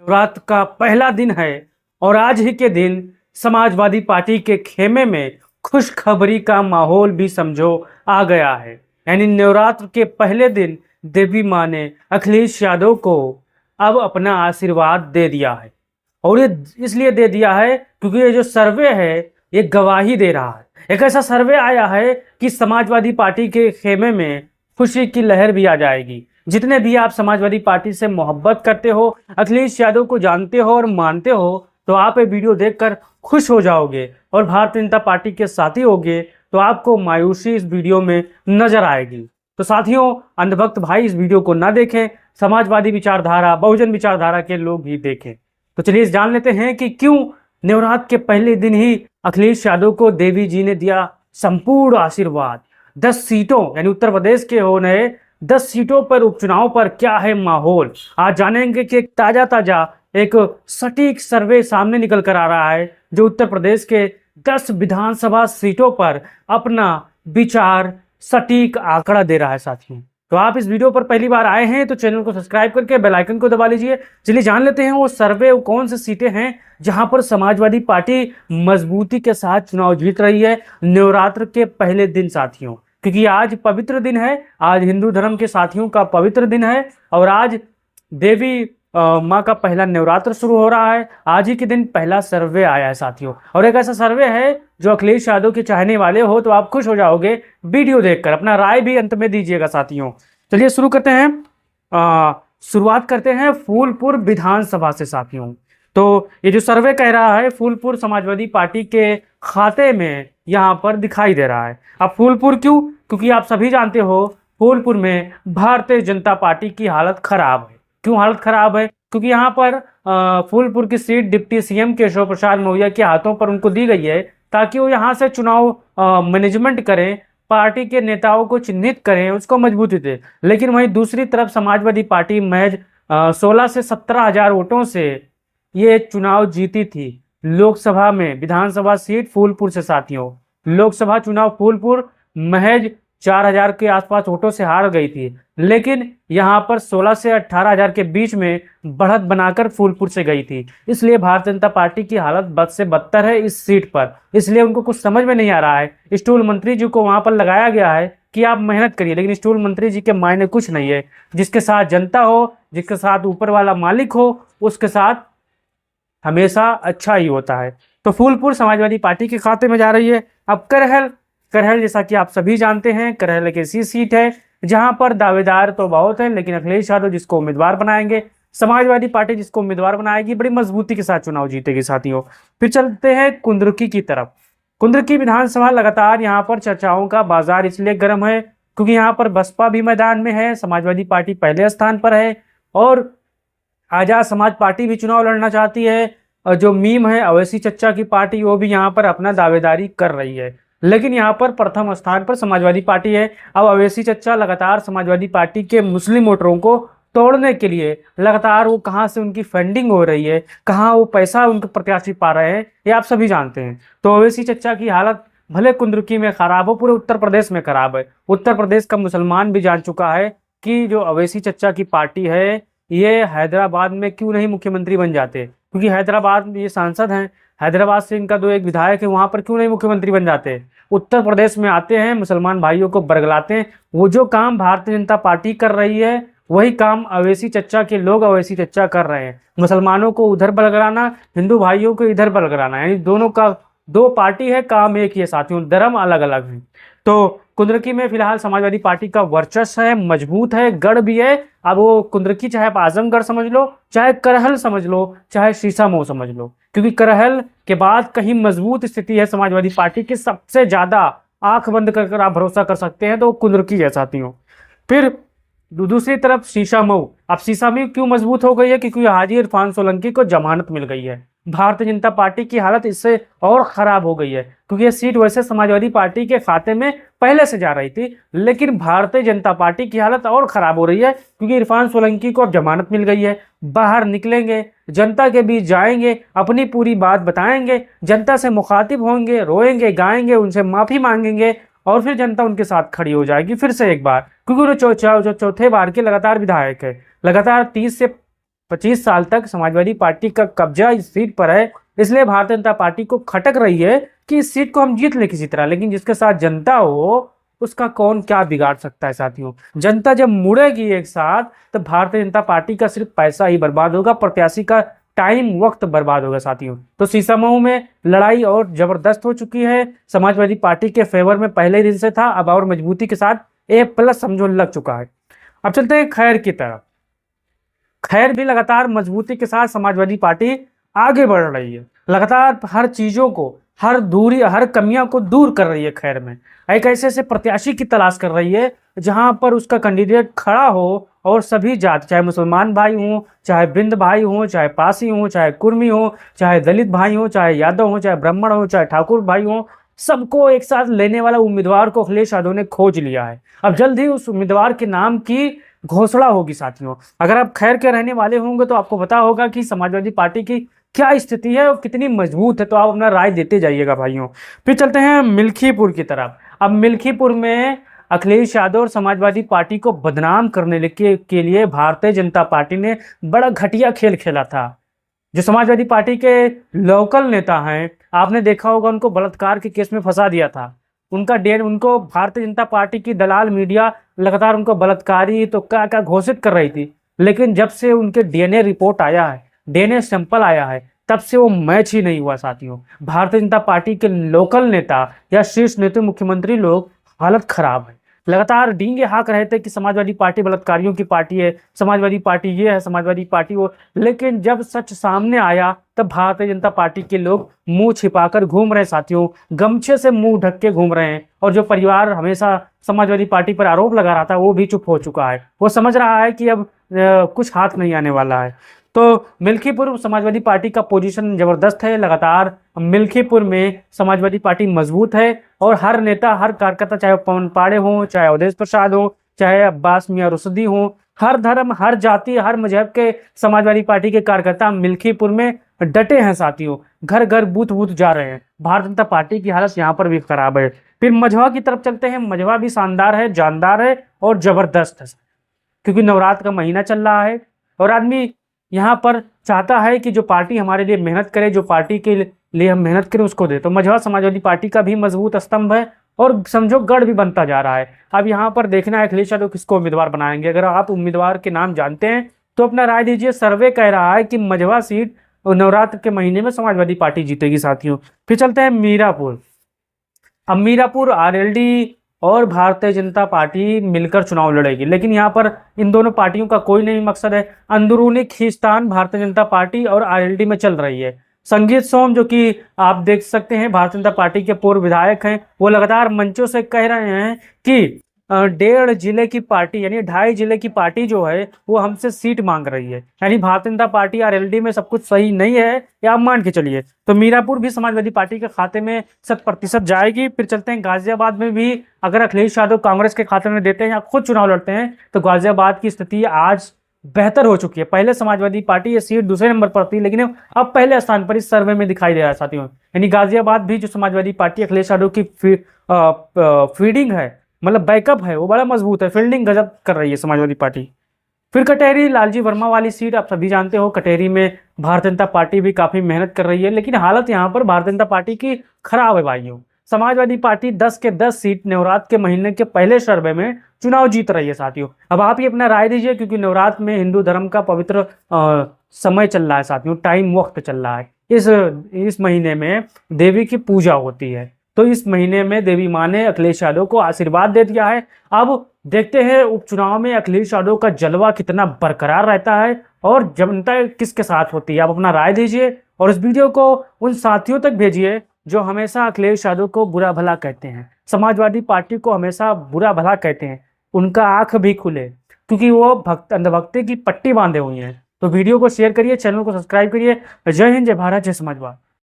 रात का पहला दिन है और आज ही के दिन समाजवादी पार्टी के खेमे में खुशखबरी का माहौल भी समझो आ गया है। यानी नवरात्र के पहले दिन देवी मां ने अखिलेश यादव को अब अपना आशीर्वाद दे दिया है। और ये इसलिए दे दिया है क्योंकि ये जो सर्वे है ये गवाही दे रहा है। एक ऐसा सर्वे आया है कि समाजवादी पार्टी के खेमे में खुशी की लहर भी आ जाएगी। जितने भी आप समाजवादी पार्टी से मोहब्बत करते हो, अखिलेश यादव को जानते हो और मानते हो, तो आप ये वीडियो देखकर खुश हो जाओगे और भारतीय जनता पार्टी के साथी होगे तो आपको मायूसी इस वीडियो में नजर आएगी। तो साथियों, अंधभक्त भाई इस वीडियो को ना देखें, समाजवादी विचारधारा, बहुजन विचारधारा के लोग ही देखें। तो चलिए जान लेते हैं कि क्यों नवरात्र के पहले दिन ही अखिलेश यादव को देवी जी ने दिया संपूर्ण आशीर्वाद। 10 सीटों यानी उत्तर प्रदेश के होने 10 सीटों पर उपचुनाव पर क्या है माहौल, आज जानेंगे कि ताजा एक सटीक सर्वे सामने निकल कर आ रहा है जो उत्तर प्रदेश के 10 विधानसभा सीटों पर अपना विचार सटीक आंकड़ा दे रहा है। साथियों, तो आप इस वीडियो पर पहली बार आए हैं तो चैनल को सब्सक्राइब करके बेल आइकन को दबा लीजिए। चलिए जान लेते हैं वो सर्वे, वो कौन सी सीटें हैं जहां पर समाजवादी पार्टी मजबूती के साथ चुनाव जीत रही है नवरात्र के पहले दिन। साथियों, क्योंकि आज पवित्र दिन है, आज हिंदू धर्म के साथियों का पवित्र दिन है और आज देवी माँ का पहला नवरात्र शुरू हो रहा है। आज ही के दिन पहला सर्वे आया है साथियों, और एक ऐसा सर्वे है जो अखिलेश यादव के चाहने वाले हो तो आप खुश हो जाओगे वीडियो देखकर। अपना राय भी अंत में दीजिएगा साथियों। चलिए शुरू करते हैं। शुरुआत करते हैं फूलपुर विधानसभा से साथियों। तो ये जो सर्वे कह रहा है फूलपुर समाजवादी पार्टी के खाते में यहाँ पर दिखाई दे रहा है। अब फूलपुर क्यों? क्योंकि आप सभी जानते हो फूलपुर में भारतीय जनता पार्टी की हालत खराब है। क्यों हालत खराब है? क्योंकि यहाँ पर फूलपुर की seat deputy CM Keshav Prasad Maurya के हाथों पर उनको दी गई है ताकि वो यहाँ से चुनाव मैनेजमेंट करें, पार्टी के नेताओं को चिन्हित करें, उसको मजबूती दे। लेकिन वहीं दूसरी तरफ समाजवादी पार्टी महज 16 से 17 हजार वोटों से ये चुनाव जीती थी लोकसभा में। विधानसभा सीट फूलपुर से साथियों, लोकसभा चुनाव फूलपुर महज 4000 के आसपास वोटों से हार गई थी, लेकिन यहाँ पर 16 से 18 हजार के बीच में बढ़त बनाकर फूलपुर से गई थी। इसलिए भारतीय जनता पार्टी की हालत बद से बदतर है इस सीट पर। इसलिए उनको कुछ समझ में नहीं आ रहा है। स्टूल मंत्री जी को वहां पर लगाया गया है कि आप मेहनत करिए, लेकिन स्टूल मंत्री जी के मायने कुछ नहीं है। जिसके साथ जनता हो, जिसके साथ ऊपर वाला मालिक हो, उसके साथ हमेशा अच्छा ही होता है। तो फूलपुर समाजवादी पार्टी के खाते में जा रही है। अब करहल जैसा कि आप सभी जानते हैं, करहल एक ऐसी सीट है जहां पर दावेदार तो बहुत हैं, लेकिन अखिलेश यादव जिसको उम्मीदवार बनाएंगे, समाजवादी पार्टी जिसको उम्मीदवार बनाएगी, बड़ी मजबूती के साथ चुनाव जीतेगी साथियों। फिर चलते हैं कुंदरुकी की तरफ। कुंदरुकी विधानसभा लगातार यहाँ पर चर्चाओं का बाजार इसलिए गर्म है क्योंकि यहाँ पर बसपा भी मैदान में है, समाजवादी पार्टी पहले स्थान पर है और आजाद समाज पार्टी भी चुनाव लड़ना चाहती है। और जो मीम है अवैसी चच्चा की पार्टी, वो भी यहाँ पर अपना दावेदारी कर रही है। लेकिन यहाँ पर प्रथम स्थान पर समाजवादी पार्टी है। अब अवैसी चच्चा लगातार समाजवादी पार्टी के मुस्लिम वोटरों को तोड़ने के लिए लगातार वो कहाँ से उनकी फंडिंग हो रही है, कहाँ वो पैसा उनके प्रत्याशी पा रहे हैं, ये आप सभी जानते हैं। तो अवैसी चच्चा की हालत भले कुंदरुकी में खराब हो, पूरे उत्तर प्रदेश में खराब है। उत्तर प्रदेश का मुसलमान भी जान चुका है कि जो अवैसी चच्चा की पार्टी है ये हैदराबाद में क्यों नहीं मुख्यमंत्री बन जाते, क्योंकि हैदराबाद में ये सांसद हैं, हैदराबाद से इनका दो एक विधायक है, वहां पर क्यों नहीं मुख्यमंत्री बन जाते। उत्तर प्रदेश में आते हैं, मुसलमान भाइयों को बरगलाते हैं। वो जो काम भारतीय जनता पार्टी कर रही है वही काम अवैसी चच्चा के लोग अवैसी चच्चा कर रहे हैं। मुसलमानों को उधर बरगलाना, हिंदू भाइयों को इधर बरगलाना, यानी दोनों का दो पार्टी है, काम एक ही है साथियों, धर्म अलग अलग है। तो कुंदरुकी में फिलहाल समाजवादी पार्टी का वर्चस्व है, मजबूत है, गढ़ भी है। अब वो कुंदरुकी चाहे आप आजमगढ़ समझ लो, चाहे करहल समझ लो, चाहे शीशामऊ समझ लो, क्योंकि करहल के बाद कहीं मजबूत स्थिति है समाजवादी पार्टी की। सबसे ज्यादा आंख बंद कर आप भरोसा कर सकते हैं तो कुंदरुकी है साथियों। फिर दूसरी तरफ शीशामऊ। अब शीशामऊ क्यों मजबूत हो गई है? क्योंकि हाजी इरफान सोलंकी को जमानत मिल गई है। भारतीय जनता पार्टी की हालत इससे और खराब हो गई है क्योंकि ये सीट वैसे समाजवादी पार्टी के खाते में पहले से जा रही थी, लेकिन भारतीय जनता पार्टी की हालत और खराब हो रही है क्योंकि इरफान सोलंकी को अब जमानत मिल गई है। बाहर निकलेंगे, जनता के बीच जाएंगे, अपनी पूरी बात बताएंगे, जनता से मुखातिब होंगे, रोएंगे, गाएंगे, उनसे माफी मांगेंगे और फिर जनता उनके साथ खड़ी हो जाएगी फिर से एक बार, क्योंकि वो चौथे बार के लगातार विधायक है। लगातार 30 से 25 साल तक समाजवादी पार्टी का कब्जा इस सीट पर है, इसलिए भारतीय जनता पार्टी को खटक रही है कि इस सीट को हम जीत ले किसी तरह। लेकिन जिसके साथ जनता हो उसका कौन क्या बिगाड़ सकता है साथियों। जनता जब मुड़ेगी एक साथ तो भारतीय जनता पार्टी का सिर्फ पैसा ही बर्बाद होगा, प्रत्याशी का टाइम वक्त बर्बाद होगा साथियों। तो सीसामऊ में लड़ाई और जबरदस्त हो चुकी है, समाजवादी पार्टी के फेवर में पहले दिन से था, अब और मजबूती के साथ A+ समझो लग चुका है। अब चलते हैं खैर की तरफ। खैर भी लगातार मजबूती के साथ समाजवादी पार्टी आगे बढ़ रही है, लगातार हर चीजों को, हर दूरी, हर कमियां को दूर कर रही है। खैर में एक ऐसे प्रत्याशी की तलाश कर रही है जहां पर उसका कैंडिडेट खड़ा हो और सभी जात, चाहे मुसलमान भाई हों, चाहे बिंद भाई हों, चाहे पासी हों, चाहे कुर्मी हों, चाहे दलित भाई हों, चाहे यादव हों, चाहे ब्राह्मण हों, चाहे ठाकुर भाई हों, सबको एक साथ लेने वाला उम्मीदवार को अखिलेश यादव ने खोज लिया है। अब जल्द ही उस उम्मीदवार के नाम की घोषणा होगी साथियों। अगर आप खैर के रहने वाले होंगे तो आपको पता होगा कि समाजवादी पार्टी की क्या स्थिति है और कितनी मजबूत है, तो आप अपना राय देते जाइएगा भाइयों। फिर चलते हैं मिल्कीपुर की तरफ। अब मिल्कीपुर में अखिलेश यादव और समाजवादी पार्टी को बदनाम करने के लिए भारतीय जनता पार्टी ने बड़ा घटिया खेल खेला था। जो समाजवादी पार्टी के लोकल नेता हैं, आपने देखा होगा, उनको बलात्कार के केस में फंसा दिया था। उनको भारतीय जनता पार्टी की दलाल मीडिया लगातार उनको बलात्कारी तो क्या क्या घोषित कर रही थी, लेकिन जब से उनके DNA रिपोर्ट आया है, DNA सैंपल आया है, तब से वो मैच ही नहीं हुआ साथियों। भारतीय जनता पार्टी के लोकल नेता या शीर्ष नेता, मुख्यमंत्री लोग हालत खराब है, लगातार डींगे हाँक रहे थे कि समाजवादी पार्टी बलात्कारियों की पार्टी है, समाजवादी पार्टी ये है, समाजवादी पार्टी वो। लेकिन जब सच सामने आया तब भारतीय जनता पार्टी के लोग मुंह छिपाकर घूम रहे साथियों, गमछे से मुंह ढक के घूम रहे हैं। और जो परिवार हमेशा समाजवादी पार्टी पर आरोप लगा रहा था वो भी चुप हो चुका है, वो समझ रहा है कि अब कुछ हाथ नहीं आने वाला है। तो मिल्कीपुर समाजवादी पार्टी का पोजीशन जबरदस्त है, लगातार मिल्कीपुर में समाजवादी पार्टी मजबूत है और हर नेता, हर कार्यकर्ता, चाहे पवन पाड़े हों, चाहे अवधेश प्रसाद हो, चाहे अब्बास मियां रुशदी हों, हर धर्म, हर जाति, हर मजहब के समाजवादी पार्टी के कार्यकर्ता मिल्कीपुर में डटे हैं साथियों। घर घर बूथ बूथ जा रहे हैं। भारतीय जनता पार्टी की हालत यहाँ पर भी खराब है। फिर मझवा की तरफ चलते हैं। मझवा भी शानदार है, जानदार है और जबरदस्त है, क्योंकि नवरात्र का महीना चल रहा है और आदमी यहाँ पर चाहता है कि जो पार्टी हमारे लिए मेहनत करे, जो पार्टी के लिए हम मेहनत करें उसको दे। तो मझवा समाजवादी पार्टी का भी मजबूत स्तंभ है और समझो गढ़ भी बनता जा रहा है। अब यहाँ पर देखना है अखिलेश यादव किसको उम्मीदवार बनाएंगे। अगर आप उम्मीदवार के नाम जानते हैं तो अपना राय दीजिए। सर्वे कह रहा है कि मझवा सीट नवरात्र के महीने में समाजवादी पार्टी जीतेगी साथियों। फिर चलते हैं मीरापुर। अब मीरापुर RLD और भारतीय जनता पार्टी मिलकर चुनाव लड़ेगी, लेकिन यहाँ पर इन दोनों पार्टियों का कोई नहीं मकसद है। अंदरूनी खींचतान भारतीय जनता पार्टी और RLD में चल रही है। संगीत सोम, जो कि आप देख सकते हैं भारतीय जनता पार्टी के पूर्व विधायक हैं, वो लगातार मंचों से कह रहे हैं कि 1.5 जिले की पार्टी यानी 2.5 जिले की पार्टी जो है वो हमसे सीट मांग रही है। यानी भारतीय जनता पार्टी RLD में सब कुछ सही नहीं है, या आप मान के चलिए। तो मीरापुर भी समाजवादी पार्टी के खाते में 100% जाएगी। फिर चलते हैं गाजियाबाद में भी। अगर अखिलेश यादव कांग्रेस के खाते में देते हैं या खुद चुनाव लड़ते हैं तो गाजियाबाद की स्थिति आज बेहतर हो चुकी है। पहले समाजवादी पार्टी ये सीट दूसरे नंबर पर थी, लेकिन अब पहले स्थान पर इस सर्वे में दिखाई दे रहा है साथियों। यानी गाजियाबाद भी जो समाजवादी पार्टी अखिलेश यादव की फीडिंग है, मतलब बैकअप है, वो बड़ा मजबूत है। फील्डिंग गजब कर रही है समाजवादी पार्टी। फिर कटेरी, लालजी वर्मा वाली सीट आप सभी जानते हो। कटेरी में भारतीय जनता पार्टी भी काफी मेहनत कर रही है, लेकिन हालत यहाँ पर भारतीय जनता पार्टी की खराब है भाइयों। समाजवादी पार्टी 10 के 10 सीट नवरात्र के महीने के पहले सर्वे में चुनाव जीत रही है साथियों। अब आप ही अपना राय दीजिए, क्योंकि नवरात्र में हिंदू धर्म का पवित्र समय चल रहा है साथियों, टाइम वक्त चल रहा है। इस महीने में देवी की पूजा होती है, तो इस महीने में देवी माँ ने अखिलेश यादव को आशीर्वाद दे दिया है। अब देखते हैं उपचुनाव में अखिलेश यादव का जलवा कितना बरकरार रहता है और जनता किसके साथ होती है। आप अपना राय दीजिए और इस वीडियो को उन साथियों तक भेजिए जो हमेशा अखिलेश यादव को बुरा भला कहते हैं, समाजवादी पार्टी को हमेशा बुरा भला कहते हैं। उनका आंख भी खुले, क्योंकि वो अंधभक्ति की पट्टी बांधे हुए हैं। तो वीडियो को शेयर करिए, चैनल को सब्सक्राइब करिए। जय हिंद, जय भारत, जय समाजवाद।